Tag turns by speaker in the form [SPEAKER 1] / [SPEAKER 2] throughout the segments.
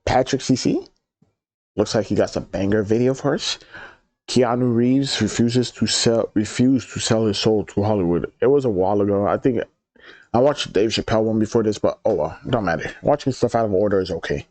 [SPEAKER 1] Patrick CC. Looks like he got some banger video for us. Keanu Reeves refused to sell his soul to Hollywood. It was a while ago. I think I watched Dave Chappelle one before this, but oh well, don't matter. Watching stuff out of order is okay.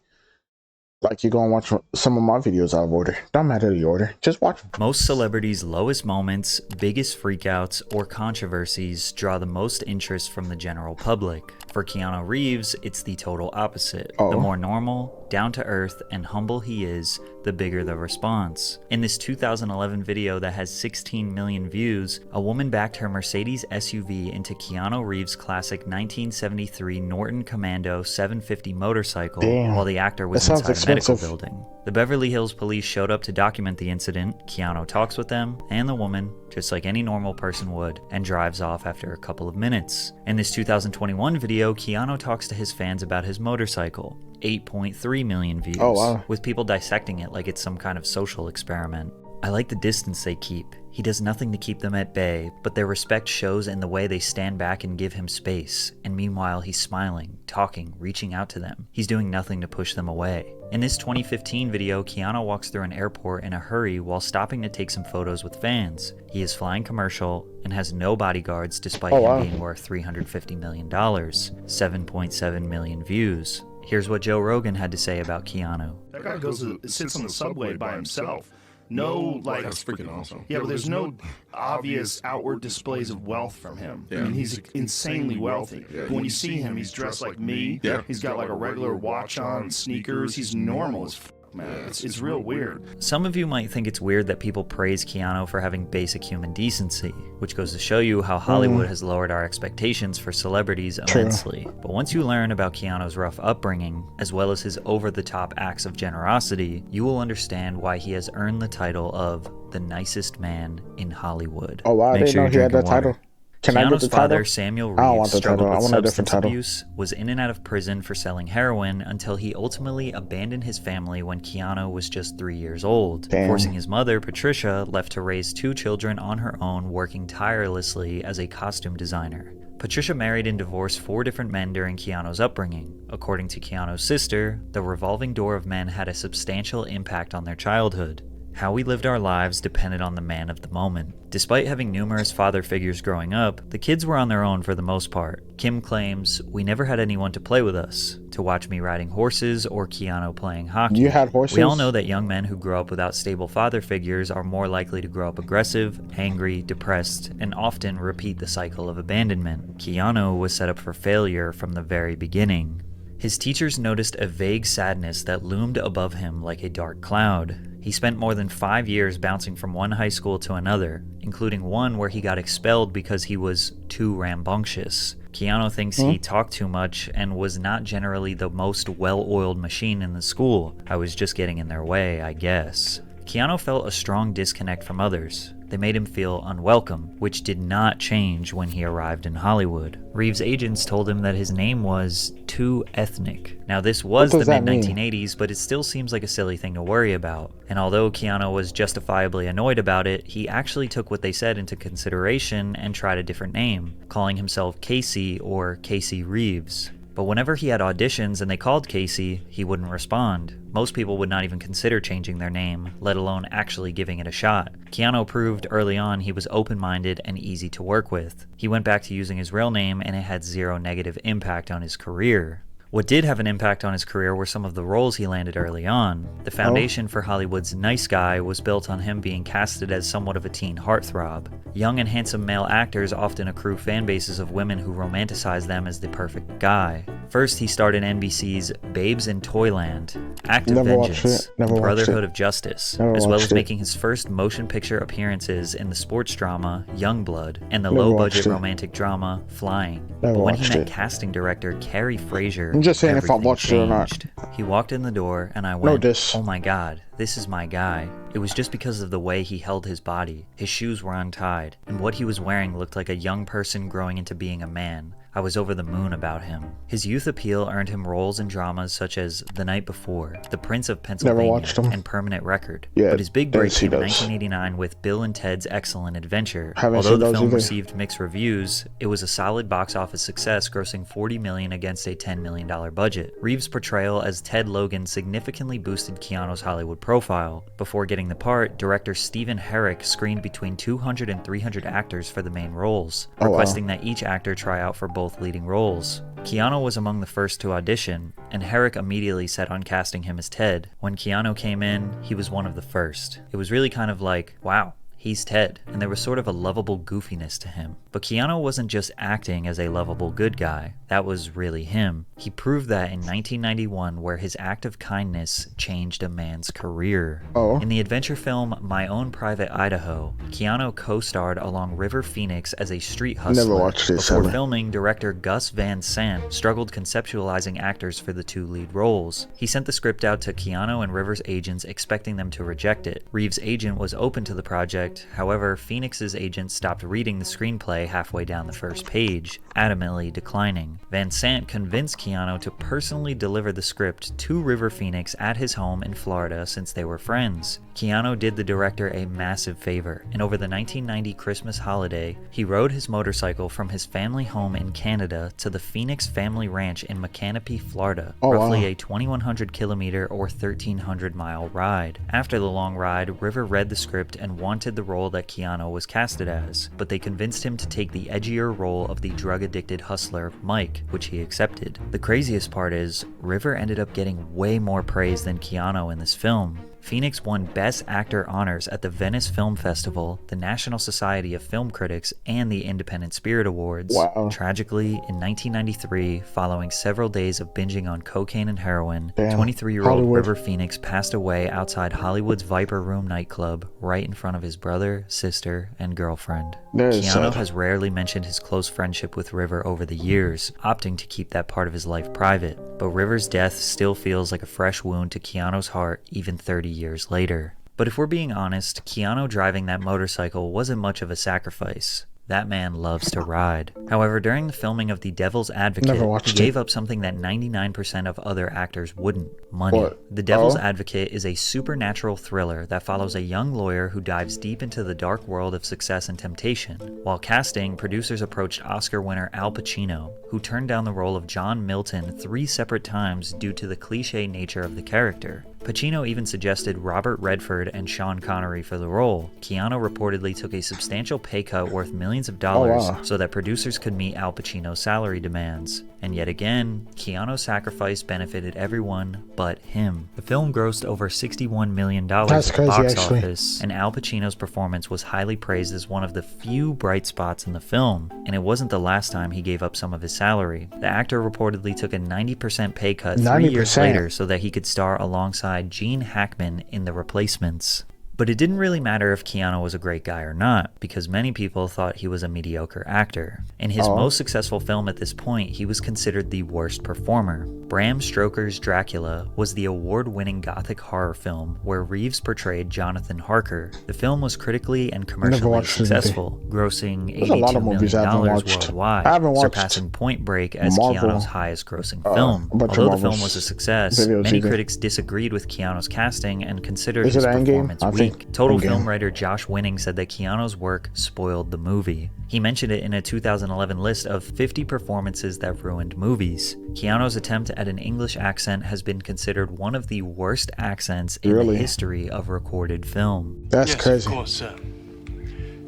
[SPEAKER 1] Like you go and watch some of my videos out of order. Don't matter the order. Just watch them.
[SPEAKER 2] Most celebrities' lowest moments, biggest freakouts, or controversies draw the most interest from the general public. For Keanu Reeves, it's the total opposite. The more normal, down-to-earth, and humble he is, the bigger the response. In this 2011 video that has 16 million views, a woman backed her Mercedes SUV into Keanu Reeves' classic 1973 Norton Commando 750 motorcycle while the actor was inside a medical building. The Beverly Hills police showed up to document the incident. Keanu talks with them and the woman, just like any normal person would, and drives off after a couple of minutes. In this 2021 video, Keanu talks to his fans about his motorcycle. 8.3 million views, with people dissecting it like it's some kind of social experiment. I like the distance they keep. He does nothing to keep them at bay, but their respect shows in the way they stand back and give him space, and meanwhile he's smiling, talking, reaching out to them. He's doing nothing to push them away. In this 2015 video, Keanu walks through an airport in a hurry while stopping to take some photos with fans. He is flying commercial and has no bodyguards despite him being worth $350 million. 7.7 million views. Here's what Joe Rogan had to say about Keanu.
[SPEAKER 3] That guy sits on the subway by himself. No, like,
[SPEAKER 4] that's freaking awesome.
[SPEAKER 3] Yeah, but there's no obvious outward displays of wealth from him. I mean, he's insanely wealthy. But when you see him, he's dressed like me. He's got like a regular watch on, sneakers. He's normal as man. It's real weird.
[SPEAKER 2] Some of you might think it's weird that people praise Keanu for having basic human decency, which goes to show you how Hollywood has lowered our expectations for celebrities immensely. But once you learn about Keanu's rough upbringing, as well as his over-the-top acts of generosity, you will understand why he has earned the title of the nicest man in Hollywood.
[SPEAKER 1] Oh wow, I didn't know he had that title.
[SPEAKER 2] Keanu's father, Samuel Reeves, struggled with substance abuse, was in and out of prison for selling heroin until he ultimately abandoned his family when Keanu was just 3 years old, forcing his mother, Patricia, left to raise 2 children on her own, working tirelessly as a costume designer. Patricia married and divorced 4 different men during Keanu's upbringing. According to Keanu's sister, the revolving door of men had a substantial impact on their childhood. How we lived our lives depended on the man of the moment. Despite having numerous father figures growing up, the kids were on their own for the most part. Kim claims, "We never had anyone to play with us, to watch me riding horses or Keanu playing hockey."
[SPEAKER 1] You had horses?
[SPEAKER 2] We all know that young men who grow up without stable father figures are more likely to grow up aggressive, angry, depressed, and often repeat the cycle of abandonment. Keanu was set up for failure from the very beginning. His teachers noticed a vague sadness that loomed above him like a dark cloud. He spent more than 5 years bouncing from one high school to another, including one where he got expelled because he was too rambunctious. Keanu thinks he talked too much and was not generally the most well-oiled machine in the school. I was just getting in their way, I guess. Keanu felt a strong disconnect from others. They made him feel unwelcome, which did not change when he arrived in Hollywood. Reeves' agents told him that his name was too ethnic. Now this was the mid-1980s, but it still seems like a silly thing to worry about. And although Keanu was justifiably annoyed about it, he actually took what they said into consideration and tried a different name, calling himself Casey or Casey Reeves. But whenever he had auditions and they called Casey, he wouldn't respond. Most people would not even consider changing their name, let alone actually giving it a shot. Keanu proved early on he was open-minded and easy to work with. He went back to using his real name and it had zero negative impact on his career. What did have an impact on his career were some of the roles he landed early on. The foundation for Hollywood's nice guy was built on him being casted as somewhat of a teen heartthrob. Young and handsome male actors often accrue fan bases of women who romanticize them as the perfect guy. First, he starred in NBC's Babes in Toyland, Act of Vengeance, Brotherhood of Justice, as well as making his first motion picture appearances in the sports drama Youngblood and the low-budget romantic drama Flying. But when he met casting director Carrie Fraser,
[SPEAKER 1] just saying if I watched it or not.
[SPEAKER 2] He walked in the door and I went, oh my god, this is my guy. It was just because of the way he held his body. His shoes were untied, and what he was wearing looked like a young person growing into being a man. I was over the moon about him. His youth appeal earned him roles in dramas such as The Night Before, The Prince of Pennsylvania, and Permanent Record.
[SPEAKER 1] Yeah,
[SPEAKER 2] but his big break came in
[SPEAKER 1] those.
[SPEAKER 2] 1989 with Bill and Ted's Excellent Adventure.
[SPEAKER 1] Haven't
[SPEAKER 2] Although
[SPEAKER 1] seen
[SPEAKER 2] the
[SPEAKER 1] those
[SPEAKER 2] film
[SPEAKER 1] either.
[SPEAKER 2] received mixed reviews, it was a solid box office success, grossing $40 million against a $10 million budget. Reeves' portrayal as Ted Logan significantly boosted Keanu's Hollywood profile. Before getting the part, director Stephen Herrick screened between 200 and 300 actors for the main roles, requesting that each actor try out for both leading roles. Keanu was among the first to audition, and Herrick immediately set on casting him as Ted. When Keanu came in, he was one of the first. It was really kind of like, wow, he's Ted, and there was sort of a lovable goofiness to him. But Keanu wasn't just acting as a lovable good guy, that was really him. He proved that in 1991, where his act of kindness changed a man's career. In the adventure film My Own Private Idaho, Keanu co-starred along River Phoenix as a street hustler.
[SPEAKER 1] Never watched this.
[SPEAKER 2] Before filming, director Gus Van Sant struggled conceptualizing actors for the two lead roles. He sent the script out to Keanu and River's agents, expecting them to reject it. Reeves' agent was open to the project. However, Phoenix's agent stopped reading the screenplay halfway down the first page, adamantly declining. Van Sant convinced Keanu to personally deliver the script to River Phoenix at his home in Florida since they were friends. Keanu did the director a massive favor, and over the 1990 Christmas holiday, he rode his motorcycle from his family home in Canada to the Phoenix family ranch in Macanopy, Florida, roughly a 2,100 kilometer or 1,300 mile ride. After the long ride, River read the script and wanted the role that Keanu was casted as, but they convinced him to take the edgier role of the drug-addicted hustler, Mike, which he accepted. The craziest part is, River ended up getting way more praise than Keanu in this film. Phoenix won Best Actor honors at the Venice Film Festival, the National Society of Film Critics, and the Independent Spirit Awards. Tragically, in 1993, following several days of binging on cocaine and heroin, 23-year-old River Phoenix passed away outside Hollywood's Viper Room nightclub, right in front of his brother, sister, and girlfriend. Keanu has rarely mentioned his close friendship with River over the years, opting to keep that part of his life private. But River's death still feels like a fresh wound to Keanu's heart even 30 years later. But if we're being honest, Keanu driving that motorcycle wasn't much of a sacrifice. That man loves to ride. However, during the filming of The Devil's Advocate, he gave up something that 99% of other actors wouldn't: money. The Devil's Advocate is a supernatural thriller that follows a young lawyer who dives deep into the dark world of success and temptation. While casting, producers approached Oscar winner Al Pacino, who turned down the role of John Milton 3 separate times due to the cliche nature of the character. Pacino even suggested Robert Redford and Sean Connery for the role. Keanu reportedly took a substantial pay cut worth millions of dollars so that producers could meet Al Pacino's salary demands. And yet again, Keanu's sacrifice benefited everyone but him. The film grossed over $61 million at the box office, and Al Pacino's performance was highly praised as one of the few bright spots in the film, and it wasn't the last time he gave up some of his salary. The actor reportedly took a 90% pay cut 3 years later so that he could star alongside Gene Hackman in The Replacements. But it didn't really matter if Keanu was a great guy or not, because many people thought he was a mediocre actor. In his most successful film at this point, he was considered the worst performer. Bram Stoker's Dracula was the award-winning gothic horror film where Reeves portrayed Jonathan Harker. The film was critically and commercially successful, grossing $82 million worldwide, surpassing Point Break as Keanu's highest-grossing film. Although the film was a success, many critics disagreed with Keanu's casting and considered his performance weak. Total film writer Josh Winning said that Keanu's work spoiled the movie. He mentioned it in a 2011 list of 50 performances that ruined movies. Keanu's attempt at an English accent has been considered one of the worst accents in the history of recorded film.
[SPEAKER 1] That's crazy.
[SPEAKER 4] Of course, sir.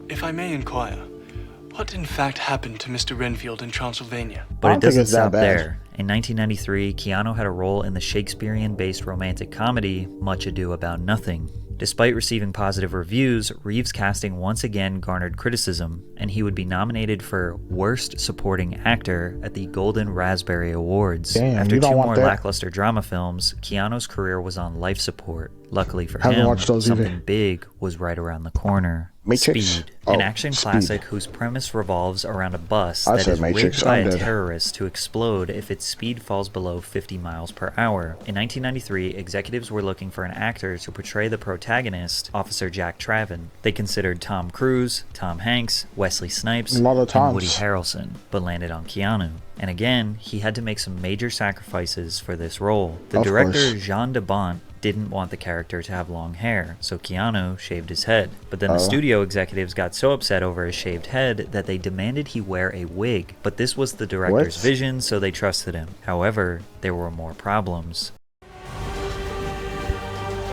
[SPEAKER 4] If I may inquire, what in fact happened to Mr. Renfield in Transylvania?
[SPEAKER 2] But it doesn't stop there. In 1993, Keanu had a role in the Shakespearean-based romantic comedy Much Ado About Nothing. Despite receiving positive reviews, Reeves' casting once again garnered criticism, and he would be nominated for Worst Supporting Actor at the Golden Raspberry Awards. After 2 more lackluster drama films, Keanu's career was on life support. Luckily for him, something big was right around the corner.
[SPEAKER 1] Matrix?
[SPEAKER 2] Speed,
[SPEAKER 1] Oh,
[SPEAKER 2] an action
[SPEAKER 1] Speed.
[SPEAKER 2] classic whose premise revolves around a bus
[SPEAKER 1] I
[SPEAKER 2] that
[SPEAKER 1] said
[SPEAKER 2] is
[SPEAKER 1] Matrix,
[SPEAKER 2] rigged by
[SPEAKER 1] I'm
[SPEAKER 2] a
[SPEAKER 1] dead.
[SPEAKER 2] terrorist to explode if its speed falls below 50 miles per hour. In 1993, executives were looking for an actor to portray the protagonist, Officer Jack Traven. They considered Tom Cruise, Tom Hanks, Wesley Snipes,
[SPEAKER 1] A lot of
[SPEAKER 2] and Woody
[SPEAKER 1] times.
[SPEAKER 2] Harrelson, but landed on Keanu. And again, he had to make some major sacrifices for this role. The
[SPEAKER 1] Of
[SPEAKER 2] director,
[SPEAKER 1] course.
[SPEAKER 2] Jean de Bont, didn't want the character to have long hair, so Keanu shaved his head. But then the studio executives got so upset over his shaved head that they demanded he wear a wig. But this was the director's
[SPEAKER 1] What?
[SPEAKER 2] vision, so they trusted him. However, there were more problems.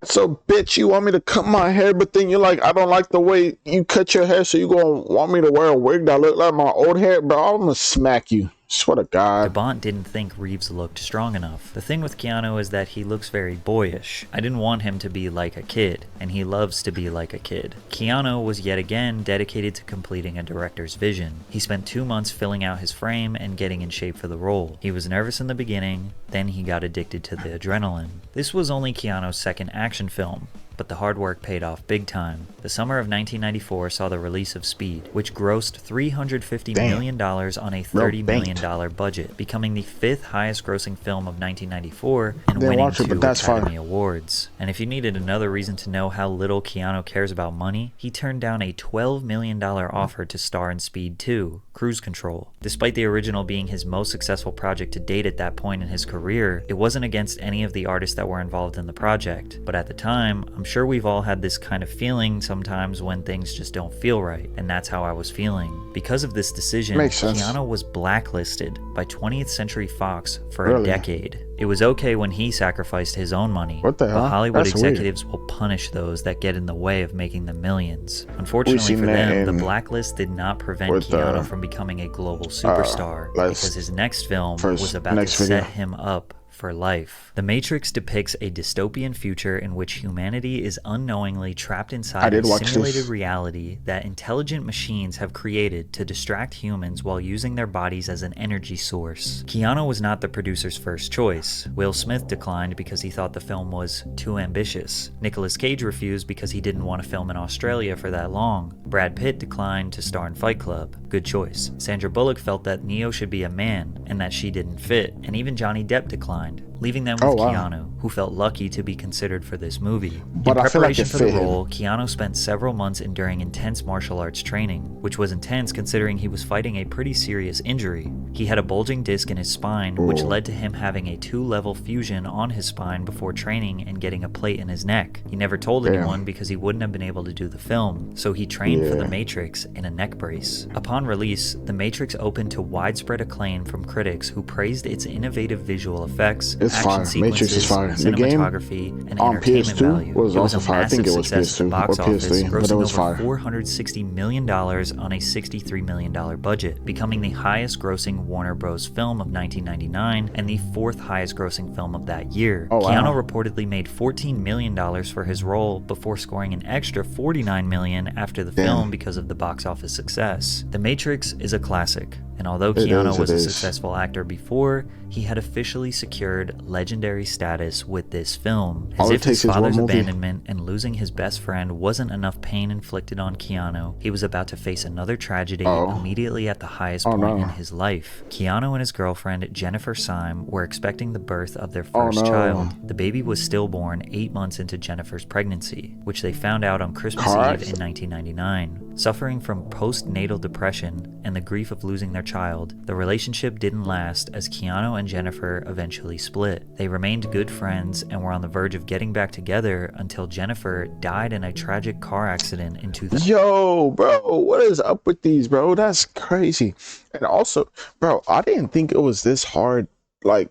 [SPEAKER 1] So, bitch, you want me to cut my hair, but then you're like, I don't like the way you cut your hair, so you gonna want me to wear a wig that look like my old hair? Bro, I'm gonna smack you. Swear to
[SPEAKER 2] De
[SPEAKER 1] God.
[SPEAKER 2] Bont didn't think Reeves looked strong enough. The thing with Keanu is that he looks very boyish. I didn't want him to be like a kid, and he loves to be like a kid. Keanu was yet again dedicated to completing a director's vision. He spent 2 months filling out his frame and getting in shape for the role. He was nervous in the beginning, then he got addicted to the adrenaline. This was only Keanu's second action film, but the hard work paid off big time. The summer of 1994 saw the release of Speed, which grossed $350 million on a $30 million budget, becoming the 5th highest grossing film of 1994 and
[SPEAKER 1] Didn't
[SPEAKER 2] winning
[SPEAKER 1] watch it,
[SPEAKER 2] 2
[SPEAKER 1] but that's
[SPEAKER 2] Academy
[SPEAKER 1] fine.
[SPEAKER 2] Awards. And if you needed another reason to know how little Keanu cares about money, he turned down a $12 million offer to star in Speed 2, Cruise Control. Despite the original being his most successful project to date at that point in his career, it wasn't against any of the artists that were involved in the project. But at the time, I'm sure we've all had this kind of feeling sometimes when things just don't feel right, and that's how I was feeling. Because of this decision,
[SPEAKER 1] Makes sense.
[SPEAKER 2] Keanu was blacklisted by 20th Century Fox for
[SPEAKER 1] Really?
[SPEAKER 2] a decade. It was okay when he sacrificed his own money,
[SPEAKER 1] What the
[SPEAKER 2] but
[SPEAKER 1] hell?
[SPEAKER 2] Hollywood
[SPEAKER 1] That's weird.
[SPEAKER 2] executives will punish those that get in the way of making them millions. Unfortunately
[SPEAKER 1] seen
[SPEAKER 2] for
[SPEAKER 1] that
[SPEAKER 2] them, the
[SPEAKER 1] in-
[SPEAKER 2] blacklist did not prevent
[SPEAKER 1] with,
[SPEAKER 2] Keanu from becoming a global superstar,
[SPEAKER 1] let's-
[SPEAKER 2] because his next film
[SPEAKER 1] first,
[SPEAKER 2] was about
[SPEAKER 1] next
[SPEAKER 2] to
[SPEAKER 1] video.
[SPEAKER 2] set him up for life. The Matrix depicts a dystopian future in which humanity is unknowingly trapped
[SPEAKER 1] I
[SPEAKER 2] inside a
[SPEAKER 1] did watch
[SPEAKER 2] simulated
[SPEAKER 1] this.
[SPEAKER 2] reality that intelligent machines have created to distract humans while using their bodies as an energy source. Keanu was not the producer's first choice. Will Smith declined because he thought the film was too ambitious. Nicolas Cage refused because he didn't want to film in Australia for that long. Brad Pitt declined to star in Fight Club. Good choice. Sandra Bullock felt that Neo should be a man and that she didn't fit, and even Johnny Depp declined, leaving them with
[SPEAKER 1] Oh, wow.
[SPEAKER 2] Keanu, who felt lucky to be considered for this movie.
[SPEAKER 1] But
[SPEAKER 2] in
[SPEAKER 1] I feel like
[SPEAKER 2] preparation
[SPEAKER 1] it
[SPEAKER 2] for the
[SPEAKER 1] fit him.
[SPEAKER 2] role, Keanu spent several months enduring intense martial arts training, which was intense considering he was fighting a pretty serious injury. He had a bulging disc in his spine, which
[SPEAKER 1] Ooh.
[SPEAKER 2] led to him having a 2-level fusion on his spine before training and getting a plate in his neck. He never told
[SPEAKER 1] Damn.
[SPEAKER 2] anyone because he wouldn't have been able to do the film, so he trained for
[SPEAKER 1] Yeah.
[SPEAKER 2] The Matrix in a neck brace. Upon release, The Matrix opened to widespread acclaim from critics who praised its innovative visual effects,
[SPEAKER 1] It's
[SPEAKER 2] action
[SPEAKER 1] fire.
[SPEAKER 2] sequences,
[SPEAKER 1] Matrix is fire. The game
[SPEAKER 2] cinematography, and
[SPEAKER 1] on
[SPEAKER 2] entertainment
[SPEAKER 1] PS2
[SPEAKER 2] value.
[SPEAKER 1] was
[SPEAKER 2] It was
[SPEAKER 1] also
[SPEAKER 2] a
[SPEAKER 1] fire. I think
[SPEAKER 2] massive
[SPEAKER 1] it was
[SPEAKER 2] success at the
[SPEAKER 1] PS2
[SPEAKER 2] box
[SPEAKER 1] or
[SPEAKER 2] office,
[SPEAKER 1] PS3, but it
[SPEAKER 2] grossing
[SPEAKER 1] was
[SPEAKER 2] over
[SPEAKER 1] fire.
[SPEAKER 2] $460 million on a $63 million budget, becoming the highest grossing Warner Bros. Film of 1999 and the 4th highest grossing film of that year.
[SPEAKER 1] Oh, wow.
[SPEAKER 2] Keanu reportedly made $14 million for his role before scoring an extra $49 million after the
[SPEAKER 1] Damn.
[SPEAKER 2] film because of the box office success. The Matrix is a classic, and although
[SPEAKER 1] It
[SPEAKER 2] Keanu
[SPEAKER 1] is,
[SPEAKER 2] was
[SPEAKER 1] it
[SPEAKER 2] a
[SPEAKER 1] is.
[SPEAKER 2] successful actor before, he had officially secured legendary status with this film. As
[SPEAKER 1] All it
[SPEAKER 2] if his
[SPEAKER 1] takes is one
[SPEAKER 2] father's
[SPEAKER 1] movie.
[SPEAKER 2] abandonment and losing his best friend wasn't enough pain inflicted on Keanu, he was about to face another tragedy
[SPEAKER 1] Oh.
[SPEAKER 2] immediately at the highest
[SPEAKER 1] Oh,
[SPEAKER 2] point
[SPEAKER 1] no.
[SPEAKER 2] in his life. Keanu and his girlfriend, Jennifer Syme, were expecting the birth of their
[SPEAKER 1] Oh,
[SPEAKER 2] first
[SPEAKER 1] no.
[SPEAKER 2] child. The baby was stillborn 8 months into Jennifer's pregnancy, which they found out on Christmas
[SPEAKER 1] Car
[SPEAKER 2] Eve in 1999. Suffering from postnatal depression and the grief of losing their child, the relationship didn't last as Keanu and Jennifer eventually split. They remained good friends and were on the verge of getting back together until Jennifer died in a tragic car accident in 2000.
[SPEAKER 1] Yo, bro, what is up with these, bro? That's crazy. And also, bro, I didn't think it was this hard, like,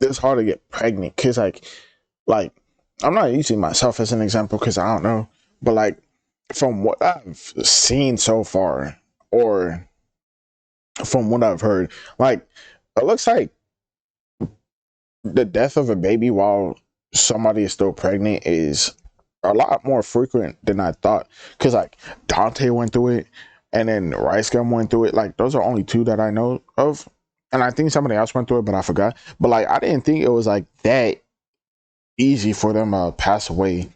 [SPEAKER 1] this hard to get pregnant. Cause like, I'm not using myself as an example because I don't know, but like, from what I've seen so far, or from what I've heard, like, it looks like the death of a baby while somebody is still pregnant is a lot more frequent than I thought. Cause like Dante went through it, and then Rice Gum went through it. Like those are only 2 that I know of, and I think somebody else went through it, but I forgot. But like I didn't think it was like that easy for them to pass away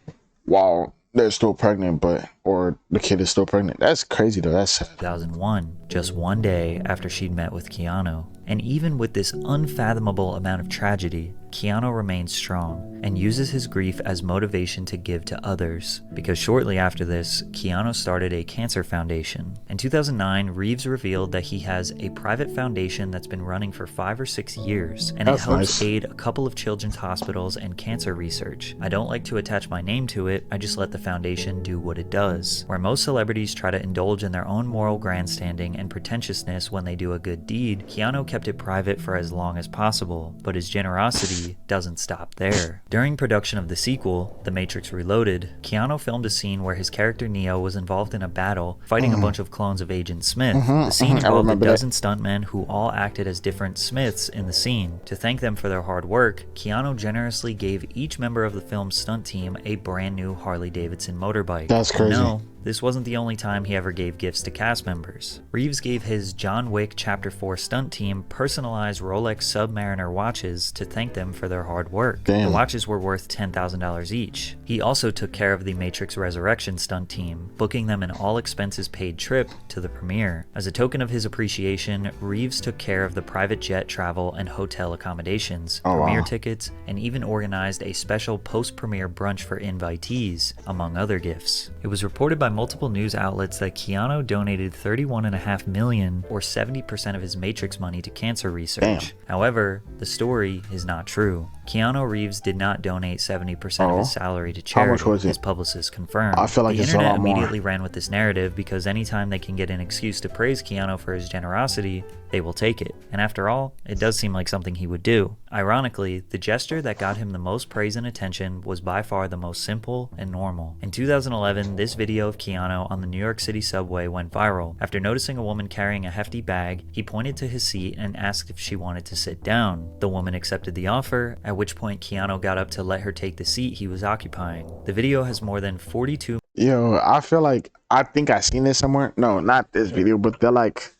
[SPEAKER 1] while they're still pregnant, or the kid is still pregnant. That's crazy though. That's sad.
[SPEAKER 2] 2001, just one day after she'd met with Keanu. And even with this unfathomable amount of tragedy, Keanu remains strong and uses his grief as motivation to give to others, because shortly after this, Keanu started a cancer foundation. In 2009, Reeves revealed that he has a private foundation that's been running for 5 or 6 years, and
[SPEAKER 1] That's
[SPEAKER 2] it helps
[SPEAKER 1] nice.
[SPEAKER 2] aid a couple of children's hospitals and cancer research. I don't like to attach my name to it, I just let the foundation do what it does. Where most celebrities try to indulge in their own moral grandstanding and pretentiousness when they do a good deed, Keanu kept it private for as long as possible, but his generosity doesn't stop there. During production of the sequel, The Matrix Reloaded, Keanu filmed a scene where his character Neo was involved in a battle fighting a bunch of clones of Agent Smith. The scene involved a dozen stuntmen who all acted as different Smiths in the scene. To thank them for their hard work, Keanu generously gave each member of the film's stunt team a brand new Harley-Davidson motorbike.
[SPEAKER 1] That's crazy.
[SPEAKER 2] No, this wasn't the only time he ever gave gifts to cast members. Reeves gave his John Wick Chapter 4 stunt team personalized Rolex Submariner watches to thank them for their hard work.
[SPEAKER 1] Damn.
[SPEAKER 2] The watches were worth $10,000 each. He also took care of the Matrix Resurrection stunt team, booking them an all-expenses-paid trip to the premiere. As a token of his appreciation, Reeves took care of the private jet travel and hotel accommodations, premiere tickets, and even organized a special post-premiere brunch for invitees, among other gifts. It was reported by multiple news outlets that Keanu donated $31.5 million, or 70% of his Matrix money, to cancer research.
[SPEAKER 1] Damn.
[SPEAKER 2] However, the story is not true. Keanu Reeves did not donate 70% of his salary to charity,
[SPEAKER 1] much was it?
[SPEAKER 2] his publicist confirmed.
[SPEAKER 1] I feel like
[SPEAKER 2] the
[SPEAKER 1] it's a
[SPEAKER 2] internet
[SPEAKER 1] lot more.
[SPEAKER 2] immediately ran with this narrative because anytime they can get an excuse to praise Keanu for his generosity, they will take it. And after all, it does seem like something he would do. Ironically, the gesture that got him the most praise and attention was by far the most simple and normal. In 2011, this video of Keanu on the New York City subway went viral. After noticing a woman carrying a hefty bag, he pointed to his seat and asked if she wanted to sit down. The woman accepted the offer, at which point Keanu got up to let her take the seat he was occupying. The video has more than 42.
[SPEAKER 1] Yo, I feel like I think I seen this somewhere. No, not this video, but they're like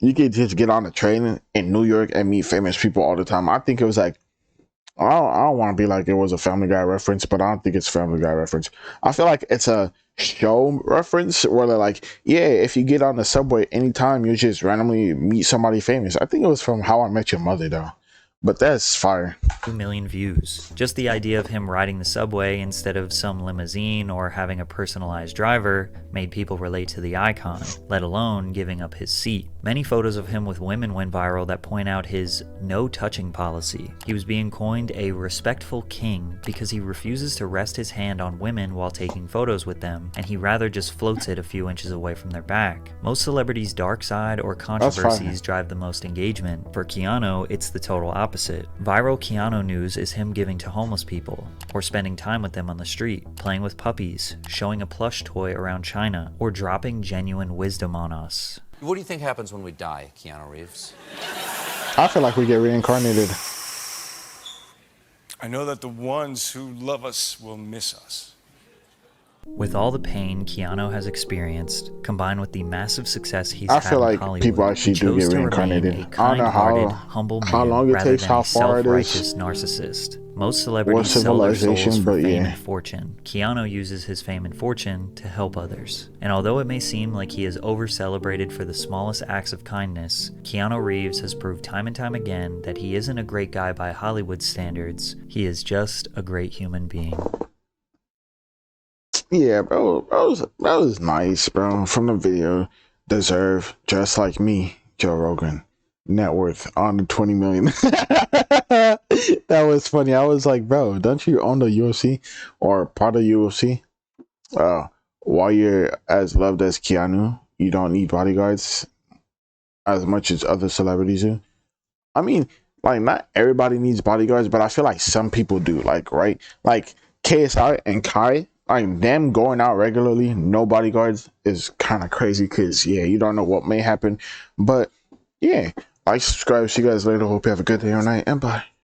[SPEAKER 1] you could just get on a train in New York and meet famous people all the time. I think it was like, I don't want to be like it was a Family Guy reference, but I don't think it's Family Guy reference. I feel like it's a show reference where they're like, yeah, if you get on the subway anytime, you just randomly meet somebody famous. I think it was from How I Met Your Mother though, but that's fire.
[SPEAKER 2] 2 million views. Just the idea of him riding the subway instead of some limousine or having a personalized driver made people relate to the icon, let alone giving up his seat. Many photos of him with women went viral that point out his no touching policy. He was being coined a respectful king because he refuses to rest his hand on women while taking photos with them, and he rather just floats it a few inches away from their back. Most celebrities' dark side or controversies drive the most engagement. For Keanu, it's the total opposite. Viral Keanu news is him giving to homeless people, or spending time with them on the street, playing with puppies, showing a plush toy around China, or dropping genuine wisdom on us.
[SPEAKER 5] What do you think happens when we die, Keanu Reeves?
[SPEAKER 1] I feel like we get reincarnated.
[SPEAKER 6] I know that the ones who love us will miss us.
[SPEAKER 2] With all the pain Keanu has experienced, combined with the massive success he's
[SPEAKER 1] I
[SPEAKER 2] had
[SPEAKER 1] feel
[SPEAKER 2] in
[SPEAKER 1] like
[SPEAKER 2] Hollywood,
[SPEAKER 1] people actually
[SPEAKER 2] he
[SPEAKER 1] do
[SPEAKER 2] chose
[SPEAKER 1] get
[SPEAKER 2] to remain
[SPEAKER 1] reincarnated.
[SPEAKER 2] a
[SPEAKER 1] I don't know
[SPEAKER 2] kind-hearted, humble man
[SPEAKER 1] how long it
[SPEAKER 2] rather
[SPEAKER 1] takes,
[SPEAKER 2] than
[SPEAKER 1] how
[SPEAKER 2] a
[SPEAKER 1] far it is,
[SPEAKER 2] self-righteous narcissist. Most celebrities
[SPEAKER 1] or
[SPEAKER 2] sell their
[SPEAKER 1] civilization,
[SPEAKER 2] souls for
[SPEAKER 1] but
[SPEAKER 2] fame
[SPEAKER 1] yeah.
[SPEAKER 2] and fortune. Keanu uses his fame and fortune to help others. And although it may seem like he is over-celebrated for the smallest acts of kindness, Keanu Reeves has proved time and time again that he isn't a great guy by Hollywood standards. He is just a great human being.
[SPEAKER 1] Yeah, bro, that was nice, bro. From the video, deserve just like me, Joe Rogan, net worth on the 20 million. That was funny. I was like, bro, don't you own the UFC or part of UFC? While you're as loved as Keanu, you don't need bodyguards as much as other celebrities do. I mean, like, not everybody needs bodyguards, but I feel like some people do. Like, right? Like KSI and Kai. Like, them going out regularly, no bodyguards, is kind of crazy because, yeah, you don't know what may happen. But, yeah, like, subscribe. See you guys later. Hope you have a good day or night, and bye.